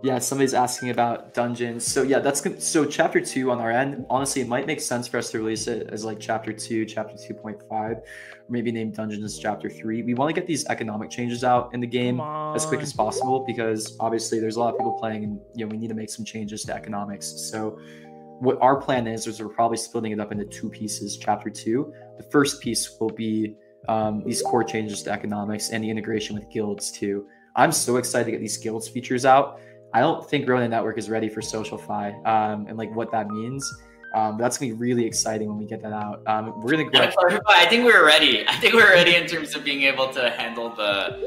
Yeah, somebody's asking about dungeons. So yeah, so chapter 2 on our end. Honestly, it might make sense for us to release it as like chapter 2, chapter 2.5, or maybe name dungeons chapter 3. We want to get these economic changes out in the Come game as quick as on. possible because obviously there's a lot of people playing, and we need to make some changes to economics. So what our plan is we're probably splitting it up into two pieces. Chapter 2, the first piece will be these core changes to economics and the integration with guilds too. I'm so excited to get these guilds features out. I don't think Ronin Network is ready for social fi, and like what that means. But that's gonna be really exciting when we get that out. We're gonna get. I think we're ready. I think we're ready in terms of being able to handle the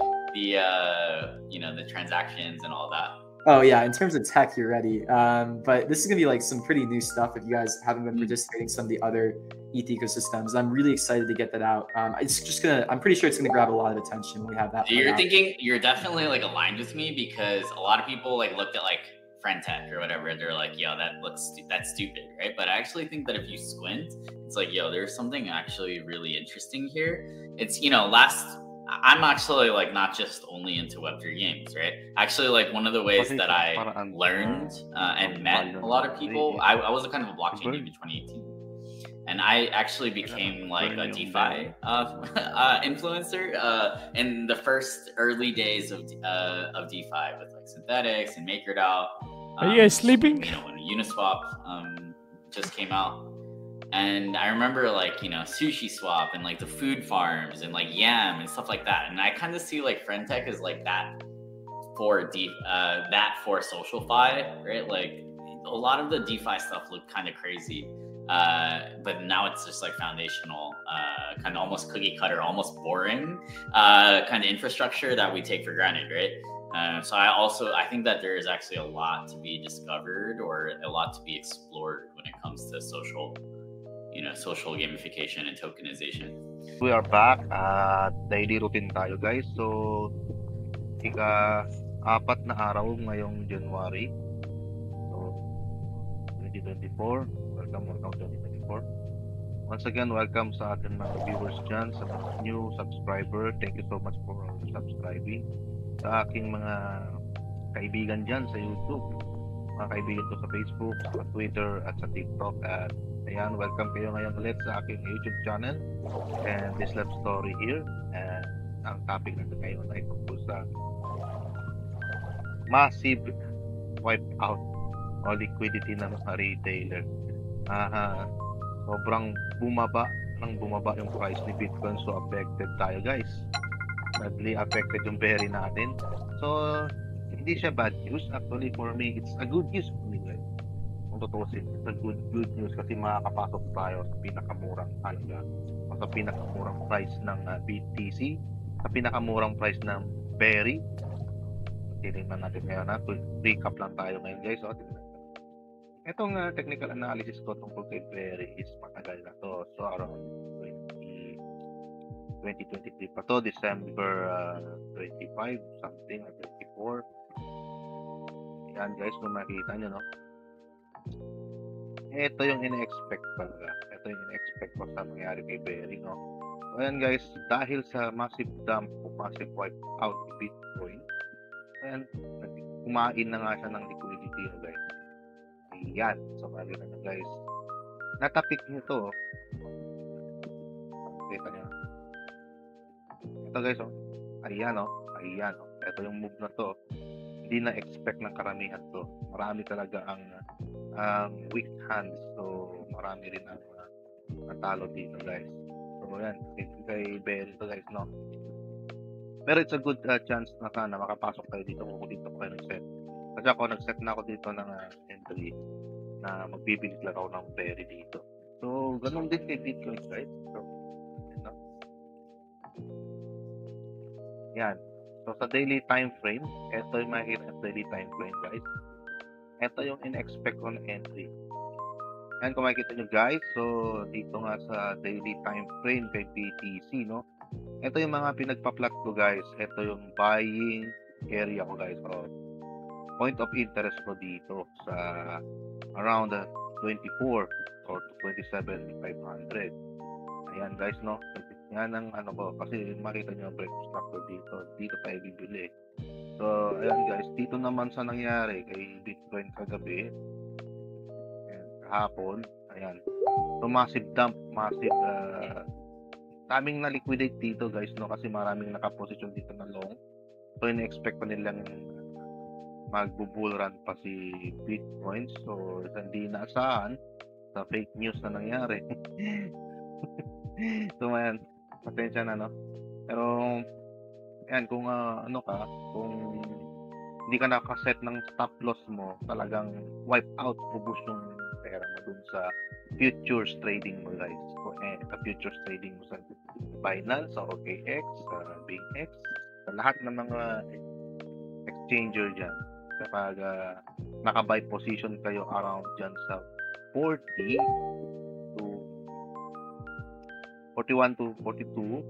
transactions and all that. Oh yeah, in terms of tech, you're ready. But this is gonna be like some pretty new stuff if you guys haven't been participating in some of the other ETH ecosystems. I'm really excited to get that out. I'm pretty sure it's gonna grab a lot of attention when we have that. You're definitely like aligned with me because a lot of people like looked at like Friendtech or whatever, and they're like, yo, that's stupid, right? But I actually think that if you squint, it's like, yo, there's something actually really interesting here. It's, I'm actually like not just only into Web3 games, right? Actually, like one of the ways that I learned and met a lot of people, I was a kind of a blockchain name in 2018. And I actually became like a DeFi influencer in the first early days of DeFi with like Synthetics and MakerDAO. Are you guys sleeping? When Uniswap just came out. And I remember like, Sushi Swap and like the food farms and like Yam and stuff like that. And I kind of see like Friendtech as like that for SocialFi, right? Like a lot of the DeFi stuff looked kind of crazy. But now it's just like foundational, kind of almost cookie cutter, almost boring kind of infrastructure that we take for granted, right? So I think that there is actually a lot to be discovered or a lot to be explored when it comes to social gamification and tokenization. We are back at daily routine tayo, guys. So, ika-4 na araw ngayong January. So, 2024. Welcome 2024. Once again, welcome sa ating mga viewers dyan, sa mga new subscriber. Thank you so much for subscribing. Sa aking mga kaibigan dyan sa YouTube, mga kaibigan ko sa Facebook, sa Twitter, at sa TikTok. At ayan, welcome kayo ngayon ulit sa aking YouTube channel and this love story here. And ang topic natin ngayon ay tungkol sa massive wipeout o liquidity ng mga retailer. Sobrang bumaba yung price ni Bitcoin, so affected tayo, guys. Badly affected yung berry natin. So hindi siya bad news. Actually, for me, it's a good news for me, guys. Kung tutusin, it's a good news kasi makakapasok tayo sa pinakamurang halaga o sa pinakamurang price ng BTC, sa pinakamurang price ng berry. Tingnan natin ngayon na recap lang tayo ngayon, guys. So, itong technical analysis ko tungkol kay berry is matagal na to. So around 2023 pa to, December 25 something or 24. Yan, guys, kung makita nyo, no? Ito yung in-expect talaga. Ito yung in-expect ko sa nangyari kay berry, no? So ayan, guys, dahil sa massive dump o massive wipe out ni Bitcoin, ayan, kumain na nga siya ng liquidity, no, guys. Ayan, so makikita nyo, guys, natapik nyo to. Kita nyo ito, guys, oh. Ayan, oh. Ito yung move na to, hindi na expect ng karamihan to. Marami talaga ang weak hands, so marami rin ang natalo dito, guys. So ayan, kay Berry to, guys, no? Pero it's a good chance na sana makapasok tayo dito kung dito ko kayo nag-set. Kasi ako nag-set na ako dito ng entry na magbibilig lang ako ng berry dito. So, ganun din kay Bitcoin, guys. So, yan. So, sa daily time frame, ito yung makikita sa daily time frame, guys. Ito yung in-expect ko na entry. Yan, kung makikita nyo, guys. So, dito nga sa daily time frame kay BTC, no? Ito yung mga pinagpa-plot ko, guys. Ito yung buying area ko, guys. So, point of interest ko dito sa around 24 or 27,500. Ayan, guys, no? Yan ang ano ko, kasi makita nyo ang break structure dito tayo bibili. So, ayan guys, dito naman sa nangyari kay Bitcoin kagabi, ayan, kahapon, ayan, so massive dump, massive, daming na-liquidate dito guys, no, kasi maraming nakaposisyon dito na long. So, in-expect pa nilang magbo-bull run pa si Bitcoin. So, hindi naasahan sa fake news na nangyari. So, ayan, pasensya na, no? Pero, ayan, kung kung hindi ka nakaset ng stop loss mo, talagang wipe out, ubus yung pera mo dun sa futures trading mo guys. So, sa futures trading mo sa Binance, sa OKX, sa BingX, sa lahat ng mga exchanger dyan. Kapag naka-buy position kayo around dyan sa 40 to 41 to 42,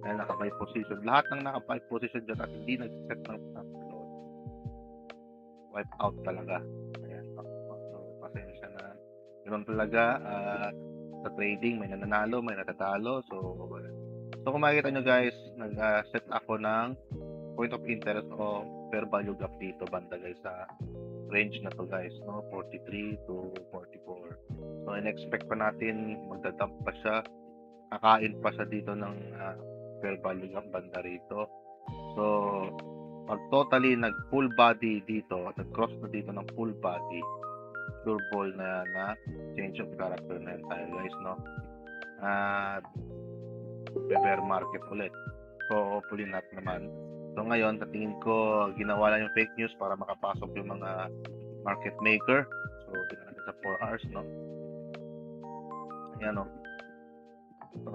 ay naka-buy position. Lahat ng naka-buy position dyan at hindi nag-set ng stop loss, wipe out talaga. Ayan. So, pasensya na. Ganoon talaga sa trading, may nananalo, may natatalo. So kung makikita nyo guys, nag-set ako ng point of interest o fair value gap dito banda guys sa range na to guys, no? 43 to 44. So in-expect pa natin magdadump pa siya, kakain pa siya dito ng fair value gap banda rito. So pag totally nag full body dito, nag-cross na dito ng full body, pure ball na change of character na yun tayo guys, no? Bear market ulit. So hopefully not naman. So ngayon, sa tingin ko, ginawa lang yung fake news para makapasok yung mga market maker. So tingnan natin sa 4 hours, no? Ayan, no? So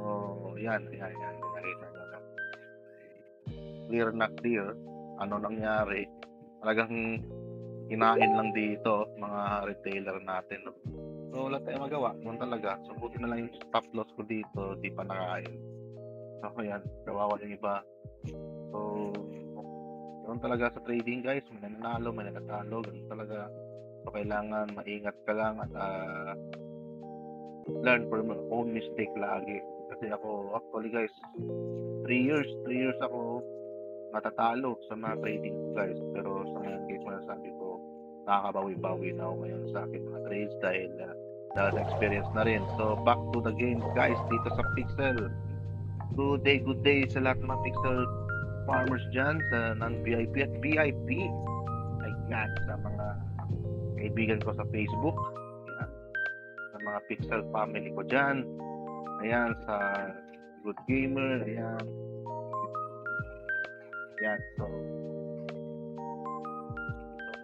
yan. Nakita nyo na. Clear na clear. Ano nangyari? Talagang hinain lang dito mga retailer natin, no? So wala tayong magawa. Yun talaga. So buti na lang yung stop loss ko dito, di pa nakain. So yan, kawawa yung iba. So yun talaga sa trading guys, may nanalo, may nanatalo, ganun talaga. So kailangan maingat ka lang at learn from your own mistake lagi. Kasi ako actually guys, 3 years ako matatalo sa mga trading ko guys. Pero sa ngayon guys, masasabi ko, nakakabawi-bawi na ako ngayon sa akin mga trades dahil experience na rin. So back to the game guys, dito sa Pixel. Good day sa lahat ng mga Pixel farmers dyan, sa non-VIP at VIP. Ayan, sa mga kaibigan ko sa Facebook. Ayan, sa mga Pixel family ko dyan. Ayan, sa Good Gamer. Ayan. Ayan, so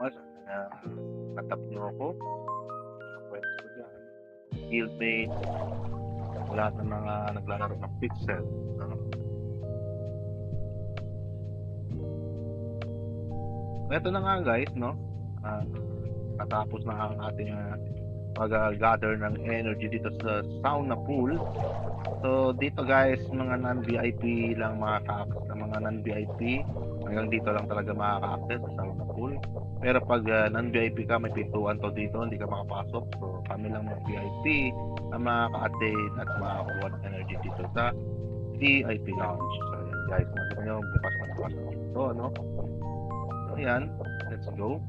much. Natap nyo ako. Friends ko dyan. Guildmates. Lahat ng mga naglalaro ng Pixel. Ito na nga guys, no? Natapos na ang ating pag-gather ng energy dito sa sauna pool. So dito guys, mga non-VIP lang makaka-access, mga non-VIP hanggang dito lang talaga makaka-access sa sauna pool. Pero pag non-VIP ka, may pintuan to dito, hindi ka makapasok. So kami lang mga VIP na makaka-attain at makakuha ng energy dito sa VIP lounge. So yan guys, makikita nyo, bukas ito, no? So yan, let's go.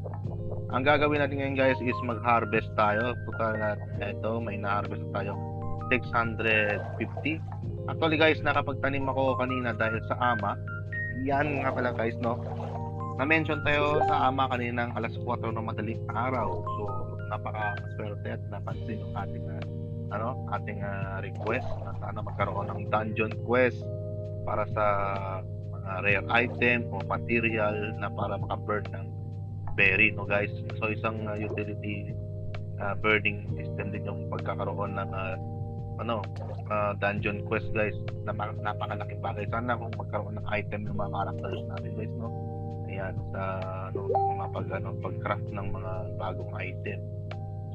Ang gagawin natin ngayon guys is mag-harvest tayo. Total na ito, may na-harvest tayo 650. Actually guys, nakapagtanim ako kanina dahil sa AMA. Yan nga pala guys, no? Na-mention tayo sa AMA kaninang alas 4 ng madaling araw. So napaka-swerte at napansin yung ating request na sana magkaroon ng dungeon quest para sa mga rare item o material na para maka-burn ng berry, no guys. So isang utility burning system din yung pagkakaroon ng dungeon quest guys, na napakalaking bagay. Sana kung magkaroon ng item yung mga characters natin guys, no? Ayan, sa mga pag-craft ng mga bagong item.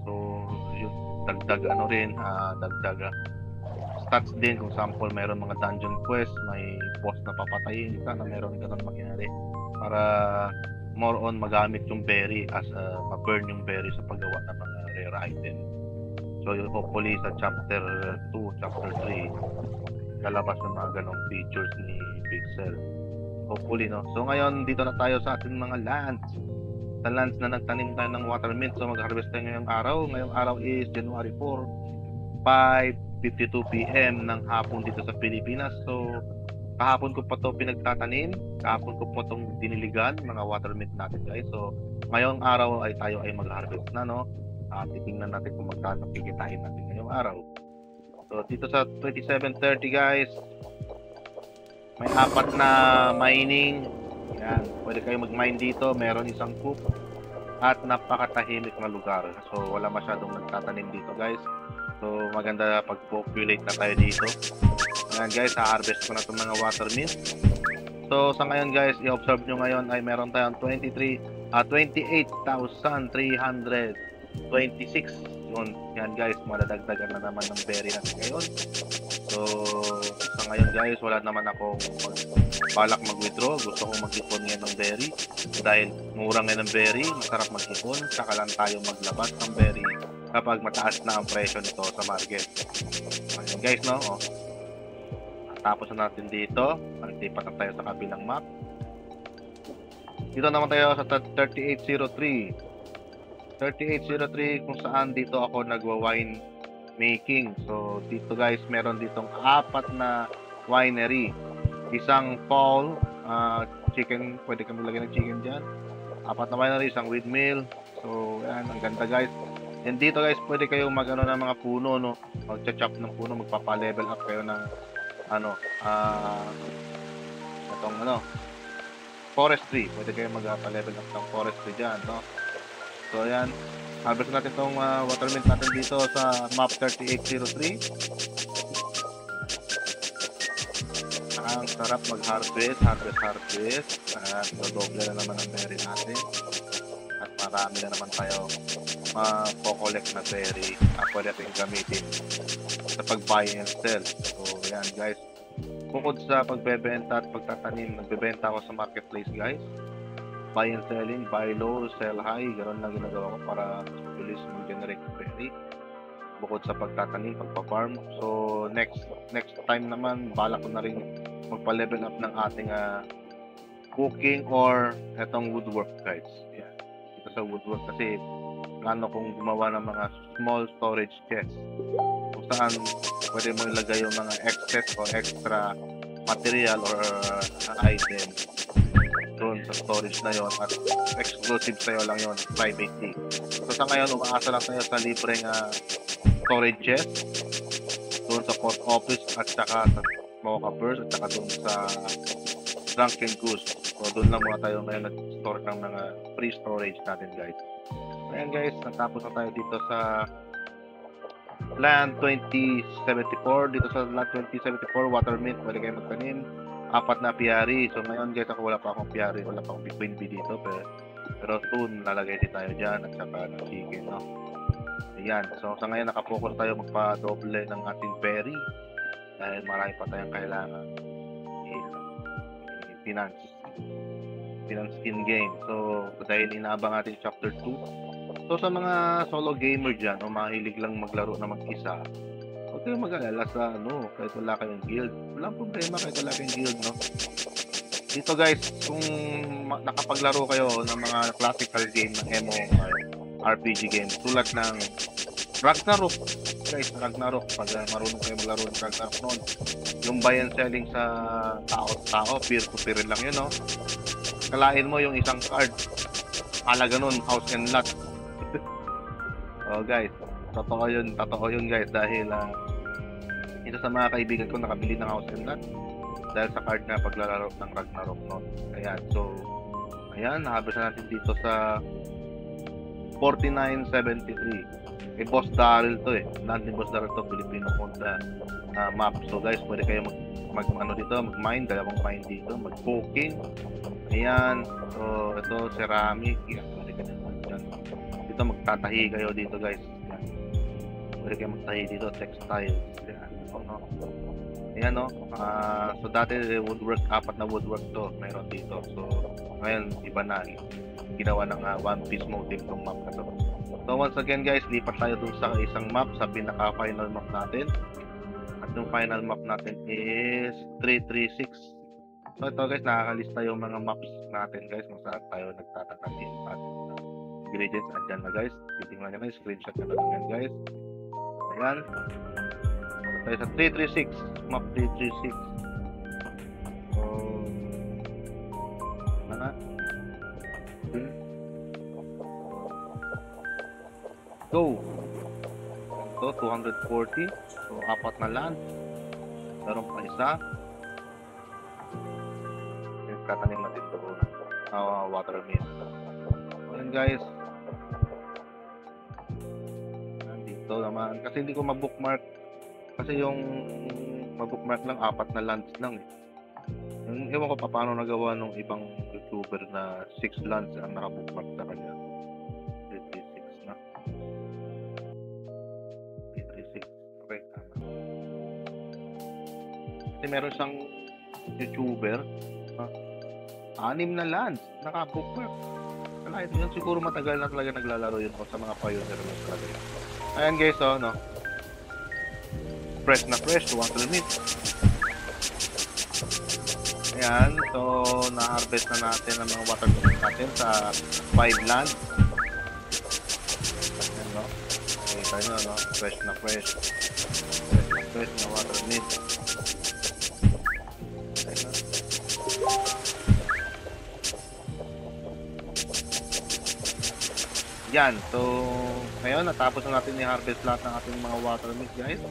So yung dagdag dagdag stats din. Kung sample meron mga dungeon quest, may boss na papatayin, sana meron ganun mangyari para more on magamit yung berry as ma-burn yung berry sa paggawa ng mga rare item. So hopefully sa chapter 2, chapter 3 lalabas ng mga ganong features ni Pixel. Hopefully, no? So ngayon, dito na tayo sa ating mga lands. Sa lands na nagtanim tayo ng watermint. So mag-harvest tayo ngayong araw. Ngayong araw is January 4, 5:52 PM ng hapon dito sa Pilipinas. So kahapon ko pa to pinagtatanim. Kahapon ko pa tong diniligan, mga watermint natin guys. So ngayong araw ay tayo ay mag-harvest na, no? Titingnan natin kung magkano kikitain natin ngayong araw. So dito sa 2730 guys, may 4 na mining. Yan, pwede kayo mag-mine dito. Meron isang coop at napakatahimik na lugar. So wala masyadong nagtatanim dito guys. So maganda pag-populate na tayo dito. Ayan guys, ha-harvest ko na itong mga watermint. So sa ngayon guys, i-observe nyo ngayon ay meron tayong 28,326. Yan guys, madadagdagan na naman ng berry natin ngayon. So sa ngayon guys, wala naman akong balak mag-withdraw. Gusto kong mag-ipon ngayon ng berry dahil mura ngayon ng berry, masarap mag-ipon. Saka lang tayo maglabas ng berry kapag mataas na ang presyo nito sa market. Ayan guys, no? Oh. Tapos na natin dito. Lipat na tayo sa kabilang map. Dito naman tayo sa 3803 kung saan dito ako nagwa-wine making. So dito guys, meron ditong 4 na winery. Isang fall chicken, pwede kami lagyan ng chicken dyan. 4 na winery, isang windmill. So yan, ang ganda guys. And dito guys, pwede kayong mag-ano ng mga puno, no? Mag-chop ng puno, magpapa-level up kayo ng itong forestry. Pwede kayong magpa-level up ng forestry dyan, no? So ayan, harvest natin itong watermint natin dito sa map 3803. Ang sarap mag-harvest. At doble na naman ang berry natin. At marami na naman tayo po-collect na berry na pwede natin gamitin sa pag-buy and sell. So ayan guys, bukod sa pagbebenta at pagtatanim, nagbebenta ako sa marketplace guys. Buy and selling, buy low, sell high, ganoon lang ginagawa ko para mas mabilis mag-generate ng berry. Bukod sa pagtatanim, pagpa-farm. So next time naman, balak ko na rin magpa-level up ng ating cooking or etong woodwork guys. Yeah. Ito sa woodwork kasi plano kong gumawa ng mga small storage chests kung saan pwede mo ilagay yung mga excess o extra material or item doon sa storage na yon, at exclusive sa'yo lang yon, privately. So sa ngayon, umaasa lang tayo sa libreng storage chest doon sa post office at saka sa Mocha Burst at saka doon sa Drunken Goose. So doon lang muna tayo ngayon nag-store ng mga free storage natin guys. Ayan guys, natapos na tayo dito sa land 2074. Dito sa land 2074, watermint, pwede kayo magtanim. 4 na apiary. So ngayon guys, ako wala pa akong apiary, wala pa akong queen bee dito, pero soon lalagay din tayo dyan at saka ng chicken, no? Ayan, so sa ngayon nakafocus tayo magpa-doble ng ating berry dahil marami pa tayong kailangan finance in game. So dahil inaabang natin chapter 2. So sa mga solo gamer dyan o mahilig lang maglaro na mag-isa, huwag kayong mag-alala sa kahit wala kayong guild. Walang problema kahit wala kayong guild, no? Dito guys, kung nakapaglaro kayo ng mga classical game ng RPG game tulad ng Ragnarok, guys, Ragnarok, pag marunong kayo maglaro ng Ragnarok noon, yung buy and selling sa tao, peer-to-peer lang yun, no? Kalain mo yung isang card, halaga nun, house and lot. Oh guys, totoo yun guys, dahil isa sa mga kaibigan ko nakabili ng house and lot dahil sa card na paglalaro ng Ragnarok noon. Ayan, so ayan, nahabos na natin dito sa 4973. Boss Daryl to Landing Boss Daryl to, Filipino Honda map. So guys, pwede kayo mag-mine, dalawang mine dito, mag-poking. Ayan, so ito ceramic. Yan, pwede kayo dyan. Dito magtatahi kayo dito guys. Yan. Pwede kayo magtahi dito, textile. Yan, ayan, no? So dati woodwork, 4 na woodwork to mayroon dito. So ngayon iba na, ginawa ng one piece motif ng map na to. So once again guys, lipat tayo dun sa isang map, sa pinaka final map natin. At yung final map natin is 336. So ito guys, nakakalista yung mga maps natin guys kung saan tayo nagtatanim at ingredients andyan na guys. Titingnan nyo na, screenshot nyo na lang yan guys. Ayan. Tayo sa 336, map 336. So, ano na? Go! Ito, 240. So, 4 na land. Meron pa isa. Tatanim natin doon. Watermelon. So, yun guys. Nandito naman. Kasi hindi ko ma-bookmark. Kasi yung ma-bookmark lang, 4 na lands lang eh. Yung, ewan ko pa paano nagawa nung ibang YouTuber na 6 lands ang naka-bookmark sa kanya. 336 na. 336. Okay, tama. Kasi meron siyang YouTuber, 6 na lands, naka-bookmark. Kala ito yun, siguro matagal na talaga naglalaro yun o sa mga pioneer na talaga yun. Ayan guys, no? Fresh na fresh, watermelon. Ayan, so na-harvest na natin ang mga watermelon natin sa 5 lands. Ayan, no? Kita nyo, no? Fresh na fresh. Fresh na watermelon. Yan, so ngayon natapos na natin i-harvest lahat ng ating mga watermelon guys.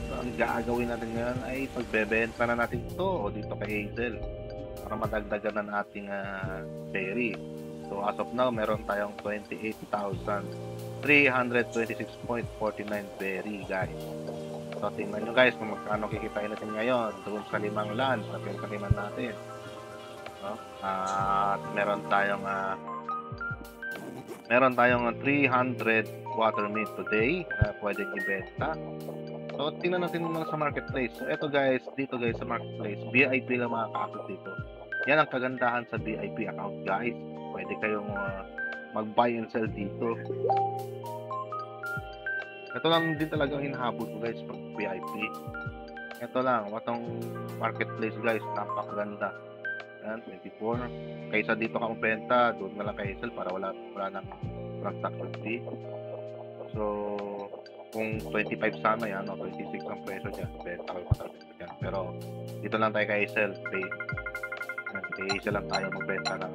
So ang gagawin natin ngayon ay pagbebenta na natin ito o dito kay Hazel para madagdagan na ating berry. So as of now meron tayong 28,326.49 berry guys. So tingnan nyo guys kung magkano kikitain natin ngayon doon sa 5 lands na pinagkaliman natin, no? At meron tayong 300 watermelon today na pwedeng ibenta. So, tingnan natin muna sa marketplace. So, ito guys, dito guys sa marketplace, VIP lang makaka-access dito. Yan ang kagandahan sa VIP account guys. Pwede kayong mag-buy and sell dito. Ito lang din talaga ang hinahabol ko guys pag VIP. Ito lang, watong marketplace guys, napakaganda. Yan, 24. Kaysa dito ka magbenta, doon na lang kay Hazel para wala nang transaction fee. So, kung 25 sana yan, o 26 ang presyo dyan, benta ko yung dyan. Pero, dito lang tayo kay Hazel. Kay Hazel lang tayo magbenta ng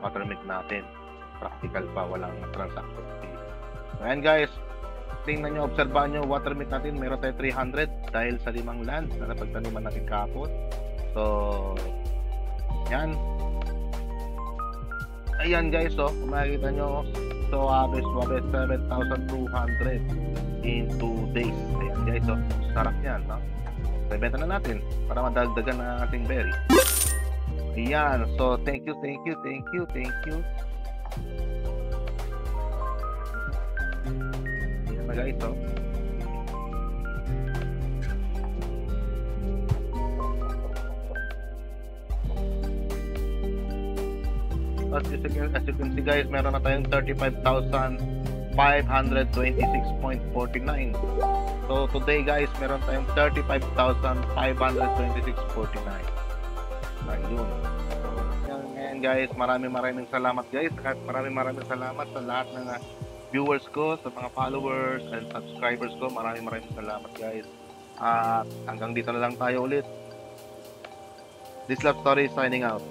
watermelon natin. Practical pa, walang transaction fee. So, ayan guys, tingnan nyo, obserbahan nyo, watermelon natin, meron tayo 300 dahil sa 5 lands na napagtaniman natin kahapon. So, yan. Ayan guys, kung makikita nyo, so harvest 7,200 in 2 days. Ayan guys, sarap yan, no? So, ibenta na natin para madagdagan ang ating berry. Ayan, so thank you. Ayan na guys, As you can see guys, meron na tayong 35,526.49. So today guys, meron tayong 35,526.49. Ayun. So, ngayon guys, maraming salamat guys. Maraming salamat sa lahat ng viewers ko, sa mga followers and subscribers ko. Maraming salamat guys. Hanggang dito na lang tayo ulit. This Love Story signing out.